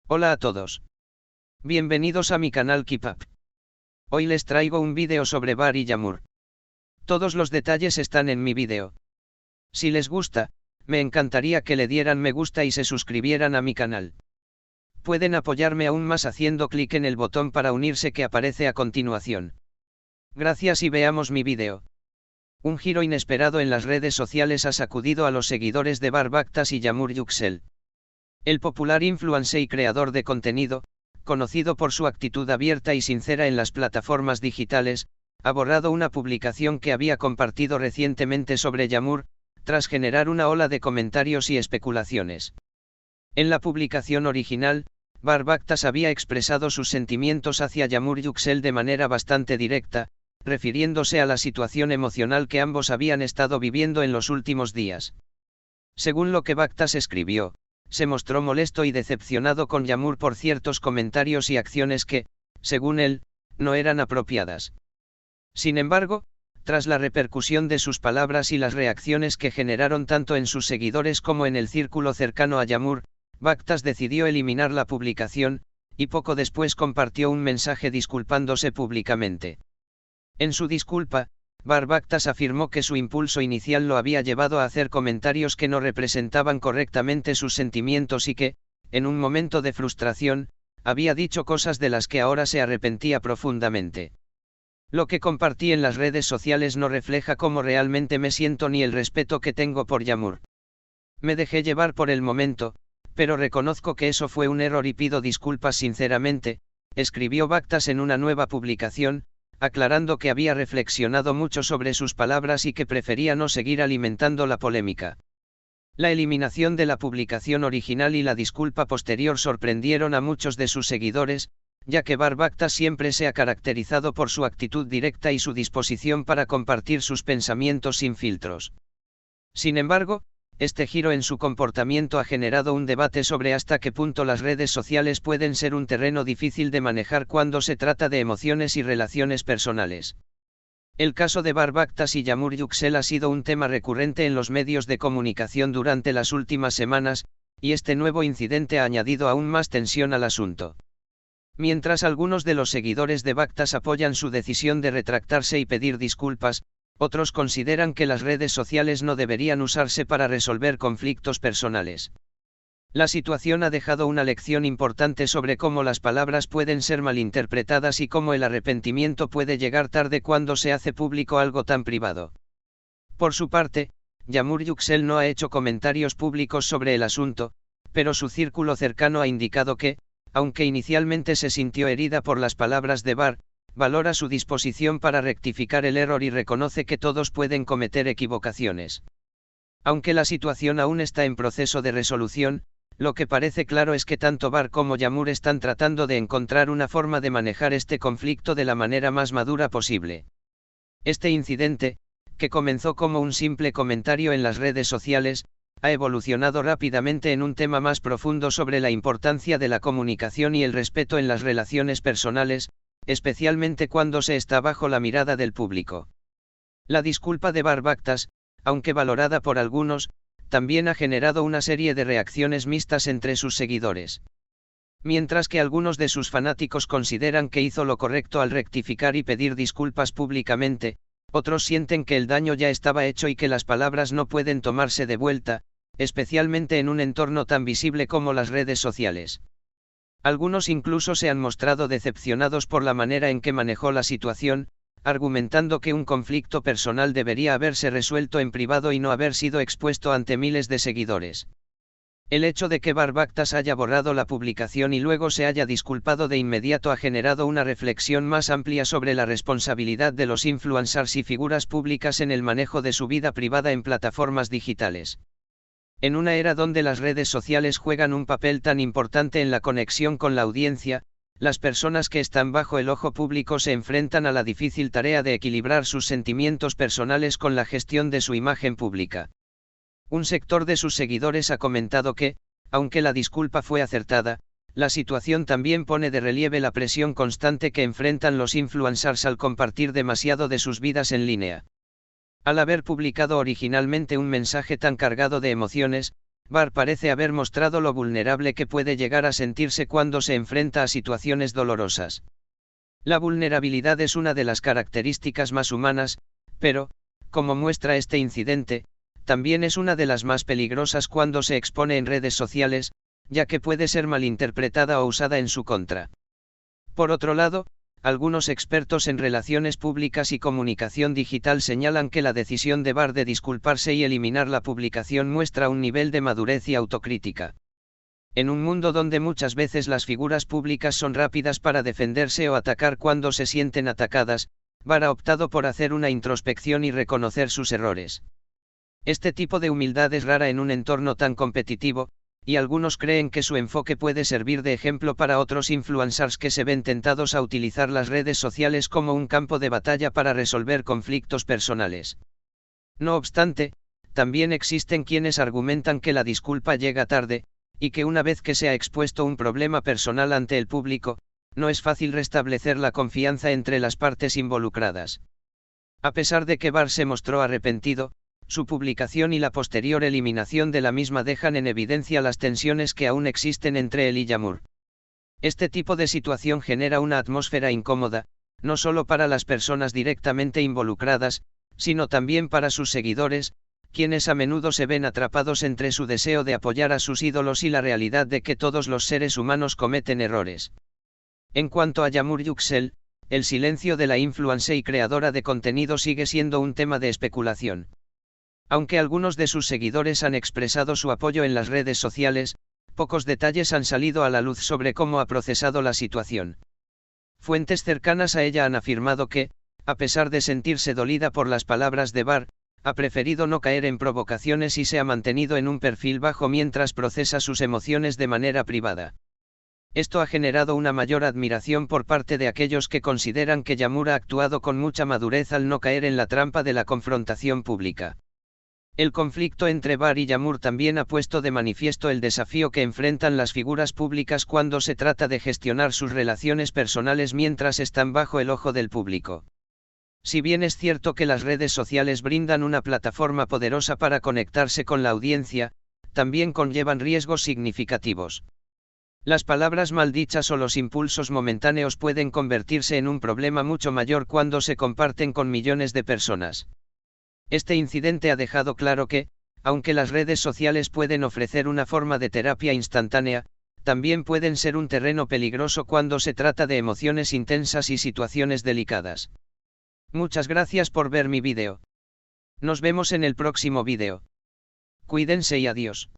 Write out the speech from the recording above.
Hola a todos. Bienvenidos a mi canal Keep Up. Hoy les traigo un vídeo sobre Bar y Yamur. Todos los detalles están en mi vídeo. Si les gusta, me encantaría que le dieran me gusta y se suscribieran a mi canal. Pueden apoyarme aún más haciendo clic en el botón para unirse que aparece a continuación. Gracias y veamos mi vídeo. Un giro inesperado en las redes sociales ha sacudido a los seguidores de Bar Baktas y Yamur Yüksel. El popular influencer y creador de contenido, conocido por su actitud abierta y sincera en las plataformas digitales, ha borrado una publicación que había compartido recientemente sobre Yamur, tras generar una ola de comentarios y especulaciones. En la publicación original, Bar Baktas había expresado sus sentimientos hacia Yamur Yüksel de manera bastante directa, refiriéndose a la situación emocional que ambos habían estado viviendo en los últimos días. Según lo que Baktas escribió, se mostró molesto y decepcionado con Yamur por ciertos comentarios y acciones que, según él, no eran apropiadas. Sin embargo, tras la repercusión de sus palabras y las reacciones que generaron tanto en sus seguidores como en el círculo cercano a Yamur, Baktas decidió eliminar la publicación, y poco después compartió un mensaje disculpándose públicamente. En su disculpa, Bar Baktas afirmó que su impulso inicial lo había llevado a hacer comentarios que no representaban correctamente sus sentimientos y que, en un momento de frustración, había dicho cosas de las que ahora se arrepentía profundamente. Lo que compartí en las redes sociales no refleja cómo realmente me siento ni el respeto que tengo por Yamur. Me dejé llevar por el momento, pero reconozco que eso fue un error y pido disculpas sinceramente, escribió Baktas en una nueva publicación, aclarando que había reflexionado mucho sobre sus palabras y que prefería no seguir alimentando la polémica. La eliminación de la publicación original y la disculpa posterior sorprendieron a muchos de sus seguidores, ya que Bar Baktas siempre se ha caracterizado por su actitud directa y su disposición para compartir sus pensamientos sin filtros. Sin embargo, este giro en su comportamiento ha generado un debate sobre hasta qué punto las redes sociales pueden ser un terreno difícil de manejar cuando se trata de emociones y relaciones personales. El caso de Bar Baktas y Yamur Yüksel ha sido un tema recurrente en los medios de comunicación durante las últimas semanas, y este nuevo incidente ha añadido aún más tensión al asunto. Mientras algunos de los seguidores de Baktas apoyan su decisión de retractarse y pedir disculpas, otros consideran que las redes sociales no deberían usarse para resolver conflictos personales. La situación ha dejado una lección importante sobre cómo las palabras pueden ser malinterpretadas y cómo el arrepentimiento puede llegar tarde cuando se hace público algo tan privado. Por su parte, Yamur Yüksel no ha hecho comentarios públicos sobre el asunto, pero su círculo cercano ha indicado que, aunque inicialmente se sintió herida por las palabras de Bar, valora su disposición para rectificar el error y reconoce que todos pueden cometer equivocaciones. Aunque la situación aún está en proceso de resolución, lo que parece claro es que tanto Bar como Yamur están tratando de encontrar una forma de manejar este conflicto de la manera más madura posible. Este incidente, que comenzó como un simple comentario en las redes sociales, ha evolucionado rápidamente en un tema más profundo sobre la importancia de la comunicación y el respeto en las relaciones personales, especialmente cuando se está bajo la mirada del público. La disculpa de Bar Baktas, aunque valorada por algunos, también ha generado una serie de reacciones mixtas entre sus seguidores. Mientras que algunos de sus fanáticos consideran que hizo lo correcto al rectificar y pedir disculpas públicamente, otros sienten que el daño ya estaba hecho y que las palabras no pueden tomarse de vuelta, especialmente en un entorno tan visible como las redes sociales. Algunos incluso se han mostrado decepcionados por la manera en que manejó la situación, argumentando que un conflicto personal debería haberse resuelto en privado y no haber sido expuesto ante miles de seguidores. El hecho de que Bar Baktas haya borrado la publicación y luego se haya disculpado de inmediato ha generado una reflexión más amplia sobre la responsabilidad de los influencers y figuras públicas en el manejo de su vida privada en plataformas digitales. En una era donde las redes sociales juegan un papel tan importante en la conexión con la audiencia, las personas que están bajo el ojo público se enfrentan a la difícil tarea de equilibrar sus sentimientos personales con la gestión de su imagen pública. Un sector de sus seguidores ha comentado que, aunque la disculpa fue acertada, la situación también pone de relieve la presión constante que enfrentan los influencers al compartir demasiado de sus vidas en línea. Al haber publicado originalmente un mensaje tan cargado de emociones, Bar parece haber mostrado lo vulnerable que puede llegar a sentirse cuando se enfrenta a situaciones dolorosas. La vulnerabilidad es una de las características más humanas, pero, como muestra este incidente, también es una de las más peligrosas cuando se expone en redes sociales, ya que puede ser malinterpretada o usada en su contra. Por otro lado, algunos expertos en relaciones públicas y comunicación digital señalan que la decisión de Bar de disculparse y eliminar la publicación muestra un nivel de madurez y autocrítica. En un mundo donde muchas veces las figuras públicas son rápidas para defenderse o atacar cuando se sienten atacadas, Bar ha optado por hacer una introspección y reconocer sus errores. Este tipo de humildad es rara en un entorno tan competitivo, y algunos creen que su enfoque puede servir de ejemplo para otros influencers que se ven tentados a utilizar las redes sociales como un campo de batalla para resolver conflictos personales. No obstante, también existen quienes argumentan que la disculpa llega tarde, y que una vez que se ha expuesto un problema personal ante el público, no es fácil restablecer la confianza entre las partes involucradas. A pesar de que Bar se mostró arrepentido, su publicación y la posterior eliminación de la misma dejan en evidencia las tensiones que aún existen entre él y Yamur. Este tipo de situación genera una atmósfera incómoda, no solo para las personas directamente involucradas, sino también para sus seguidores, quienes a menudo se ven atrapados entre su deseo de apoyar a sus ídolos y la realidad de que todos los seres humanos cometen errores. En cuanto a Yamur Yüksel, el silencio de la influencer y creadora de contenido sigue siendo un tema de especulación. Aunque algunos de sus seguidores han expresado su apoyo en las redes sociales, pocos detalles han salido a la luz sobre cómo ha procesado la situación. Fuentes cercanas a ella han afirmado que, a pesar de sentirse dolida por las palabras de Bar, ha preferido no caer en provocaciones y se ha mantenido en un perfil bajo mientras procesa sus emociones de manera privada. Esto ha generado una mayor admiración por parte de aquellos que consideran que Yamur ha actuado con mucha madurez al no caer en la trampa de la confrontación pública. El conflicto entre Bar y Yamur también ha puesto de manifiesto el desafío que enfrentan las figuras públicas cuando se trata de gestionar sus relaciones personales mientras están bajo el ojo del público. Si bien es cierto que las redes sociales brindan una plataforma poderosa para conectarse con la audiencia, también conllevan riesgos significativos. Las palabras maldichas o los impulsos momentáneos pueden convertirse en un problema mucho mayor cuando se comparten con millones de personas. Este incidente ha dejado claro que, aunque las redes sociales pueden ofrecer una forma de terapia instantánea, también pueden ser un terreno peligroso cuando se trata de emociones intensas y situaciones delicadas. Muchas gracias por ver mi vídeo. Nos vemos en el próximo vídeo. Cuídense y adiós.